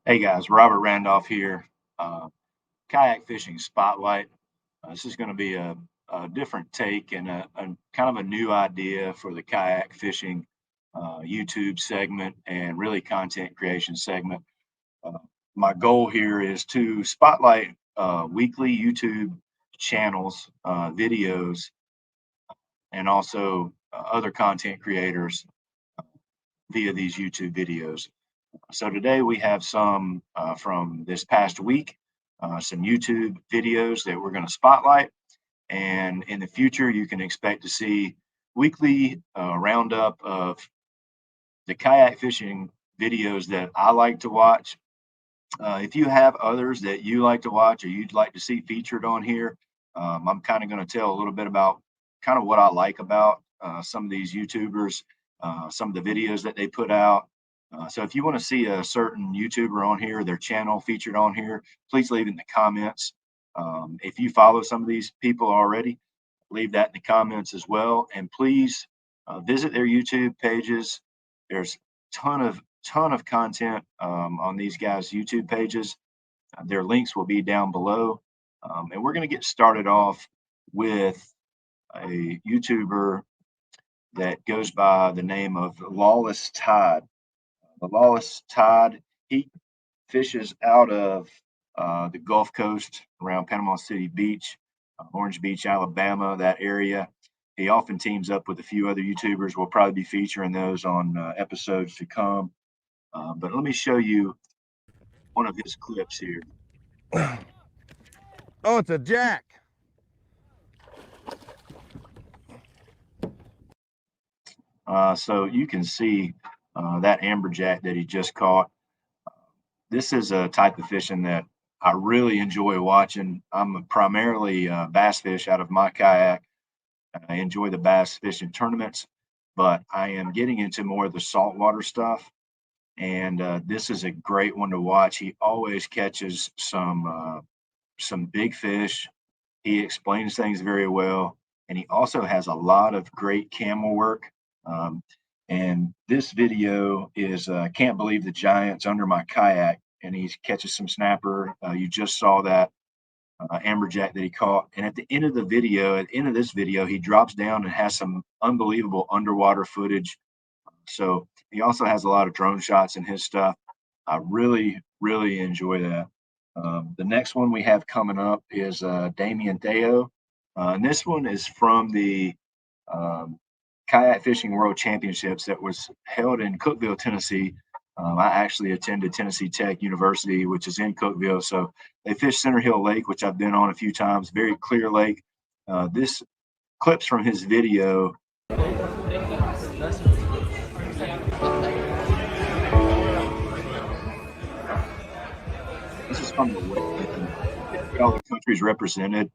Hey guys, Robert Randolph here. Uh, Kayak Fishing Spotlight. This is going to be a different take and a kind of a new idea for the kayak fishing YouTube segment and really content creation segment. Uh, my goal here is to spotlight weekly YouTube channels, videos, and also other content creators via these YouTube videos. So today we have some from this past week, some YouTube videos that we're going to spotlight. And in the future, you can expect to see weekly roundup of the kayak fishing videos that I like to watch. If you have others that you like to watch or you'd like to see featured on here, I'm kind of going to tell a little bit about kind of what I like about some of these YouTubers, some of the videos that they put out. So if you want to see a certain YouTuber on here, their channel featured on here, please leave it in the comments. If you follow some of these people already, leave that in the comments as well. And please visit their YouTube pages. There's ton of content on these guys' YouTube pages. Their links will be down below. And we're going to get started off with a YouTuber that goes by the name of Lawless Tide. The Lawless Tide, he fishes out of the Gulf Coast around Panama City Beach, Orange Beach, Alabama, that area. He often teams up with a few other YouTubers. We'll probably be featuring those on episodes to come. But let me show you one of his clips here. Oh, it's a jack. So you can see that amberjack that he just caught. This is a type of fishing that I really enjoy watching. I'm primarily bass fish out of my kayak. I enjoy the bass fishing tournaments, but I am getting into more of the saltwater stuff. And this is a great one to watch. He always catches some big fish. He explains things very well, and he also has a lot of great camel work. Um, and this video is "Can't Believe the Giants Under My Kayak," and he catches some snapper. You just saw that amberjack that he caught. And at the end of the video, at the end of this video, he drops down and has some unbelievable underwater footage. So he also has a lot of drone shots in his stuff. I really enjoy that. The next one we have coming up is Damian Thao. And this one is from the um, Kayak Fishing World Championships that was held in Cookeville, Tennessee. I actually attended Tennessee Tech University, which is in Cookeville. So they fish Center Hill Lake, which I've been on a few times, very clear lake. This clips from his video. This is from the weigh-in. All the countries represented.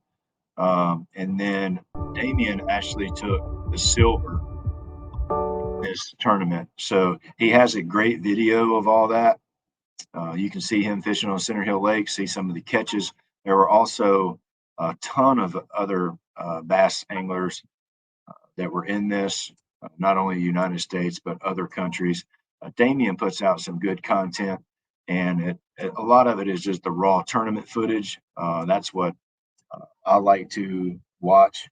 And then Damien actually took the silver in this tournament. So he has a great video of all that. You can see him fishing on Center Hill Lake, see some of the catches. There were also a ton of other bass anglers that were in this, not only the United States, but other countries. Damien puts out some good content, and a lot of it is just the raw tournament footage. That's what I like to watch.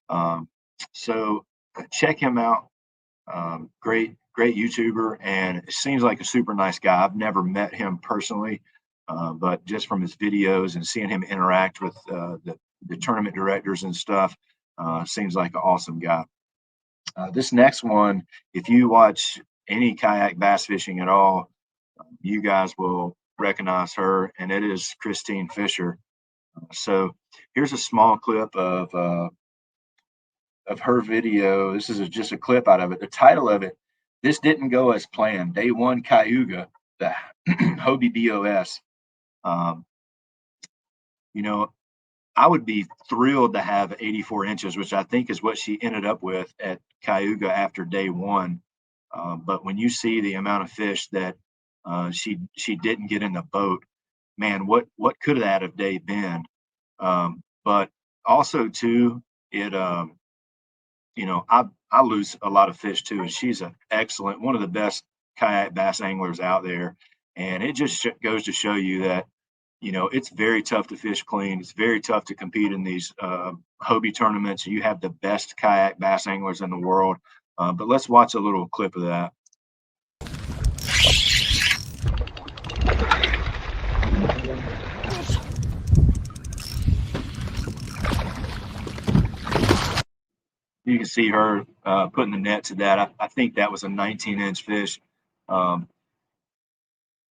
Um, so check him out. Great YouTuber, and it seems like a super nice guy. I've never met him personally, but just from his videos and seeing him interact with the tournament directors and stuff, seems like an awesome guy. This next one, if you watch any kayak bass fishing at all, you guys will recognize her, and it is Kristine Fischer. So here's a small clip of her video. This is just a clip out of it. The title of it, "This Didn't Go As Planned, Day One Cayuga," the Hobie BOS. Um, you know, I would be thrilled to have 84 inches, which I think is what she ended up with at Cayuga after day one. But when you see the amount of fish that she didn't get in the boat, man, what could that have day been? But also too, it I lose a lot of fish too, and she's an excellent, one of the best kayak bass anglers out there. And it just goes to show you that, it's very tough to fish clean. It's very tough to compete in these Hobie tournaments. You have the best kayak bass anglers in the world. But let's watch a little clip of that. You can see her putting the net to that. I think that was a 19-inch fish.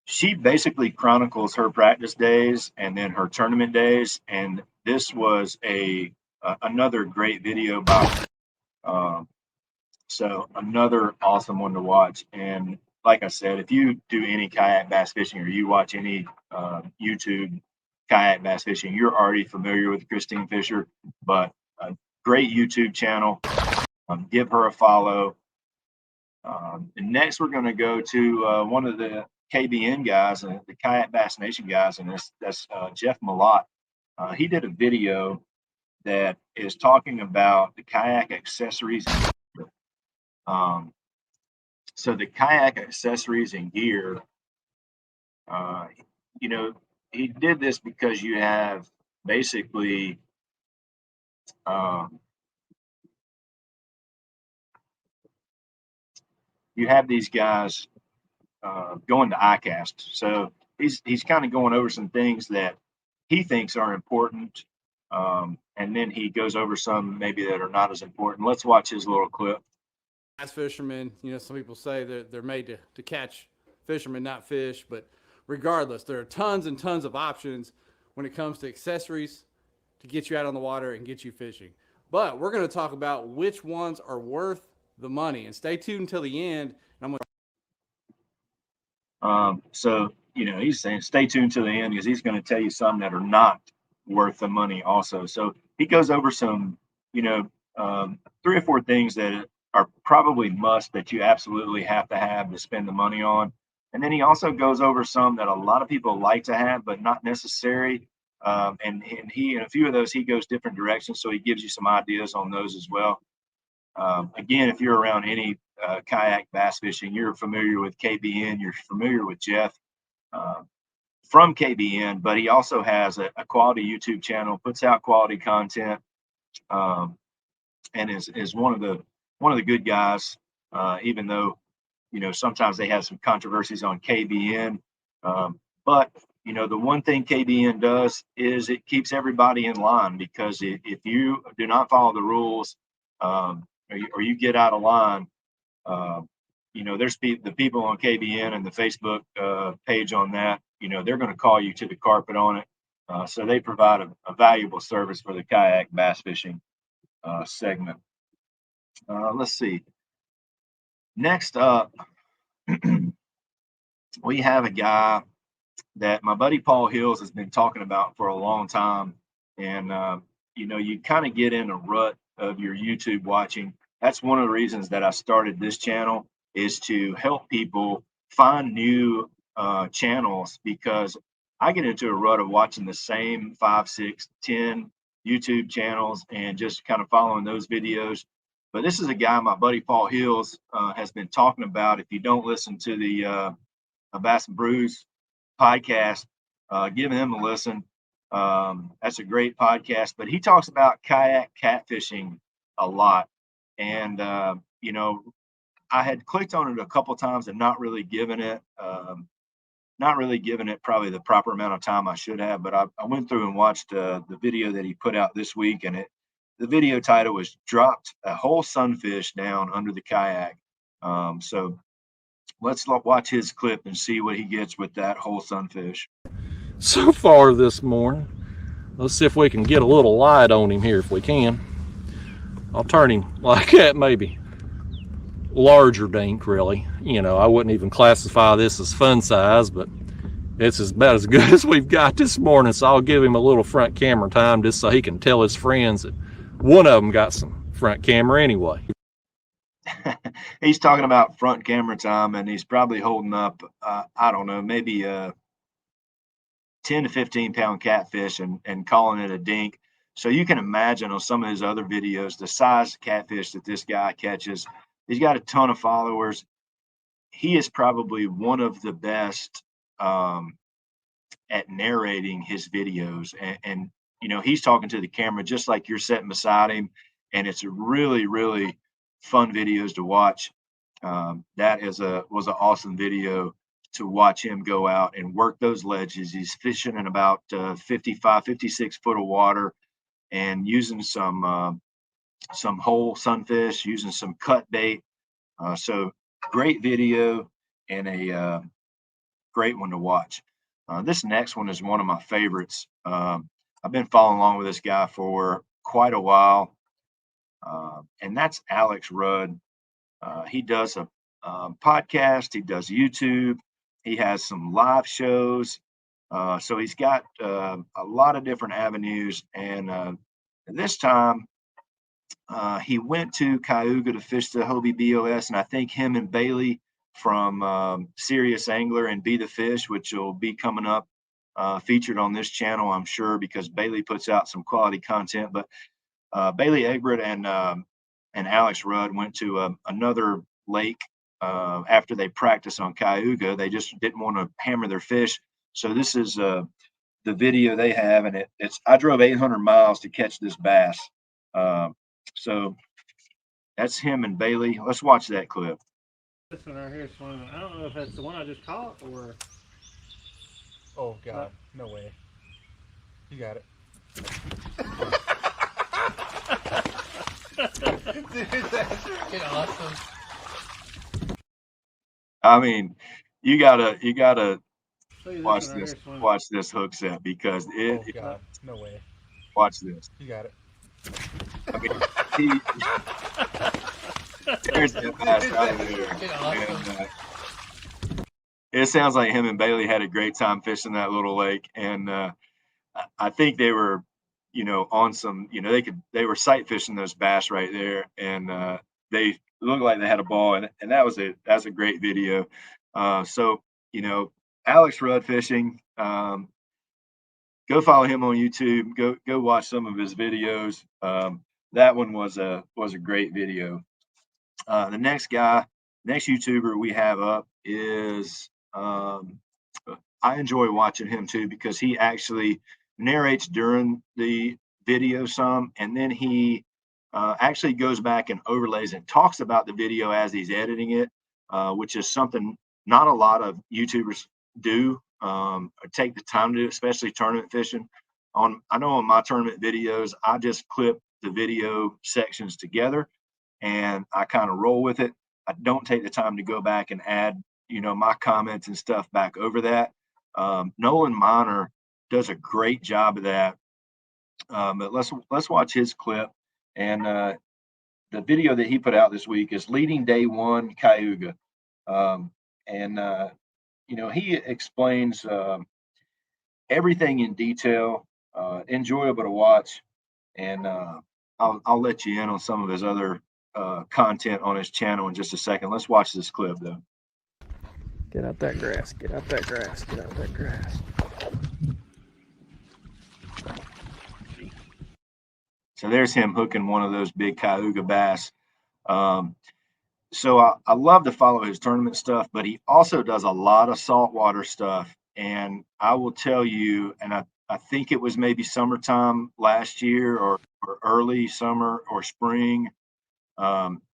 She basically chronicles her practice days and then her tournament days. And this was another great video by so another awesome one to watch. And like I said, if you do any kayak bass fishing or you watch any YouTube kayak bass fishing, you're already familiar with Kristine Fischer, but a great YouTube channel. Give her a follow. And next, we're going to go to one of the KBN guys, the Kayak Bass Nation guys, and that's Jeff Malott. He did a video that is talking about the kayak accessories. So the kayak accessories and gear, he did this because you have basically you have these guys going to ICAST. So he's kind of going over some things that he thinks are important. And then he goes over some maybe that are not as important. Let's watch his little clip. Bass fishermen, some people say that they're made to catch fishermen, not fish. But regardless, there are tons and tons of options when it comes to accessories to get you out on the water and get you fishing. But we're going to talk about which ones are worth the money. And stay tuned until the end. And so, he's saying stay tuned to the end because he's going to tell you some that are not worth the money also. So he goes over some, 3 or 4 things that are probably must that you absolutely have to spend the money on. And then he also goes over some that a lot of people like to have, but not necessary. And he, in a few of those, he goes different directions. So he gives you some ideas on those as well. Again, if you're around any kayak bass fishing, you're familiar with KBN, you're familiar with Jeff from KBN, but he also has a quality YouTube channel, puts out quality content, and is one of the good guys, even though, sometimes they have some controversies on KBN. But, the one thing KBN does is it keeps everybody in line, because if you do not follow the rules, or you get out of line, there's the people on KBN and the Facebook page on that, they're going to call you to the carpet on it. So they provide a valuable service for the kayak bass fishing segment. Let's see. Next up, we have a guy that my buddy Paul Hills has been talking about for a long time. And, you kind of get in a rut of your YouTube watching. That's one of the reasons that I started this channel, is to help people find new channels, because I get into a rut of watching the same 5, 6, 10 YouTube channels and just kind of following those videos. But this is a guy, my buddy Paul Hills, has been talking about. If you don't listen to the Bass and Brews podcast, give him a listen. That's a great podcast. But he talks about kayak catfishing a lot. And, I had clicked on it a couple times and not really given it probably the proper amount of time I should have. But I went through and watched the video that he put out this week, and the video title was "Dropped a Whole Sunfish Down Under the Kayak." So let's watch his clip and see what he gets with that whole sunfish. So far this morning, let's see if we can get a little light on him here if we can. I'll turn him like that, maybe. Larger dink, really. I wouldn't even classify this as fun size, but it's about as good as we've got this morning. So I'll give him a little front camera time just so he can tell his friends that one of them got some front camera anyway. He's talking about front camera time, and he's probably holding up, I don't know, maybe a 10 to 15 pound catfish and calling it a dink. So you can imagine on some of his other videos, the size of catfish that this guy catches. He's got a ton of followers. He is probably one of the best at narrating his videos, and he's talking to the camera just like you're sitting beside him, and it's a really, really fun videos to watch. That was an awesome video to watch him go out and work those ledges. He's fishing in about 55, 56 foot of water, and using some whole sunfish, using some cut bait. So great video, and a great one to watch. This next one is one of my favorites. I've been following along with this guy for quite a while, and that's Alex Rudd. He does a podcast. He does YouTube. He has some live shows. So he's got a lot of different avenues. And this time, he went to Cayuga to fish the Hobie BOS, and I think him and Bailey from Serious Angler and Be the Fish, which will be coming up, featured on this channel, I'm sure, because Bailey puts out some quality content. But Bailey Egbert and Alex Rudd went to another lake after they practiced on Cayuga. They just didn't want to hammer their fish. So this is the video they have, and it's I drove 800 miles to catch this bass. So that's him and Bailey. Let's watch that clip. This one right here is one. I don't know if that's the one I just caught or. Oh God, no way. You got it. Dude, that's freaking awesome. I mean, you gotta watch right this. here, Watch this hook set, because Oh God, no way. watch this. You got it. I mean, there's that bass right there. Freaking awesome. And, it sounds like him and Bailey had a great time fishing that little lake, and I think they were, on some, they were sight fishing those bass right there, and they looked like they had a ball, and that's a great video. So Alex Rudd Fishing, go follow him on YouTube. Go watch some of his videos. That one was a great video. The next YouTuber we have up is, I enjoy watching him too, because he actually narrates during the video some, and then he actually goes back and overlays and talks about the video as he's editing it, which is something not a lot of YouTubers do, or take the time to do, especially tournament fishing. I know on my tournament videos, I just clip the video sections together and I kind of roll with it. I don't take the time to go back and add, my comments and stuff back over that. Nolan Minor does a great job of that. But let's watch his clip. And the video that he put out this week is Leading Day One Cayuga. He explains everything in detail, enjoyable to watch. And I'll let you in on some of his other content on his channel in just a second. Let's watch this clip though. Get out that grass. Get out that grass. Get out that grass. So there's him hooking one of those big Cayuga bass. So I love to follow his tournament stuff, but he also does a lot of saltwater stuff. And I will tell you, and I think it was maybe summertime last year or early summer or spring.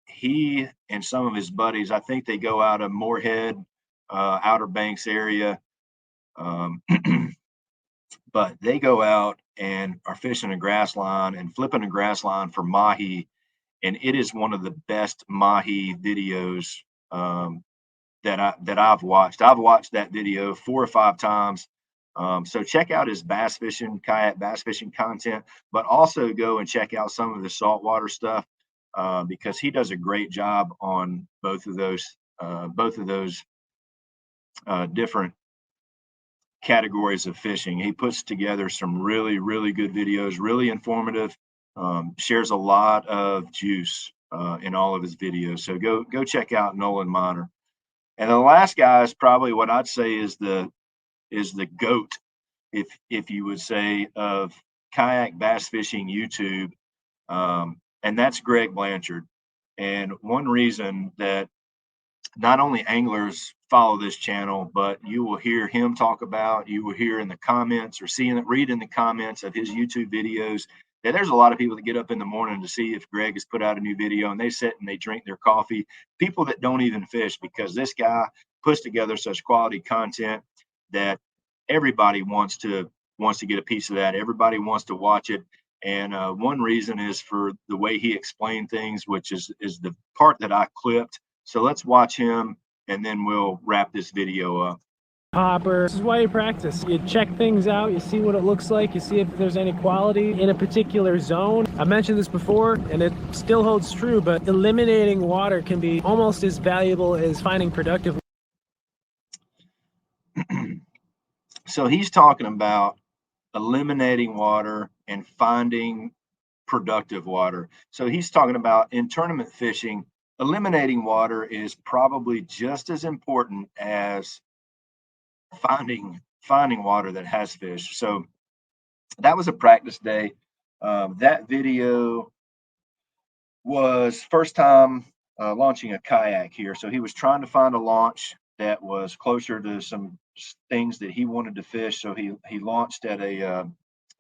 He and some of his buddies, I think they go out of Moorhead, Outer Banks area. But they go out and are fishing a grass line and flipping a grass line for mahi. And it is one of the best mahi videos that I've watched. I've watched that video 4 or 5 times. So check out his kayak bass fishing content, but also go and check out some of the saltwater stuff, because he does a great job on both of those different categories of fishing. He puts together some really, really good videos, really informative, shares a lot of juice in all of his videos. So go check out Nolan Minor. And the last guy is probably what I'd say is the GOAT, if you would say, of kayak bass fishing YouTube. And that's Greg Blanchard. And one reason that not only anglers follow this channel, but you will hear him talk about, you will hear in the comments or read in the comments of his YouTube videos that there's a lot of people that get up in the morning to see if Greg has put out a new video, and they sit and they drink their coffee. People that don't even fish, because this guy puts together such quality content that everybody wants to get a piece of that. Everybody wants to watch it. And one reason is for the way he explained things, which is the part that I clipped. So let's watch him, and then we'll wrap this video up. Hopper. This is why you practice. You check things out, you see what it looks like, you see if there's any quality in a particular zone. I mentioned this before, and it still holds true, but eliminating water can be almost as valuable as finding productive. So he's talking about eliminating water and finding productive water. So he's talking about in tournament fishing, eliminating water is probably just as important as finding water that has fish. So that was a practice day. That video was first time launching a kayak here. So he was trying to find a launch that was closer to some things that he wanted to fish. So he launched at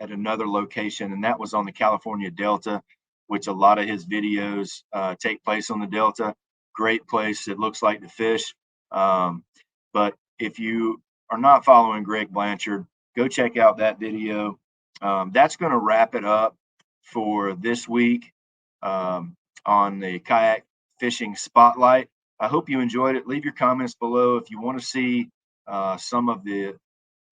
another location, and that was on the California Delta, which a lot of his videos take place on the Delta. Great place, it looks like, to fish. But if you are not following Greg Blanchard, go check out that video. That's going to wrap it up for this week on the Kayak Fishing Spotlight. I hope you enjoyed it. Leave your comments below if you want to see some of the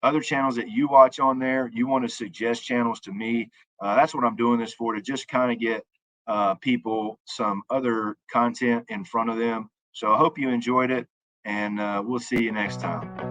other channels that you watch on there. You want to suggest channels to me. That's what I'm doing this for, to just kind of get people some other content in front of them. So I hope you enjoyed it, and we'll see you next time.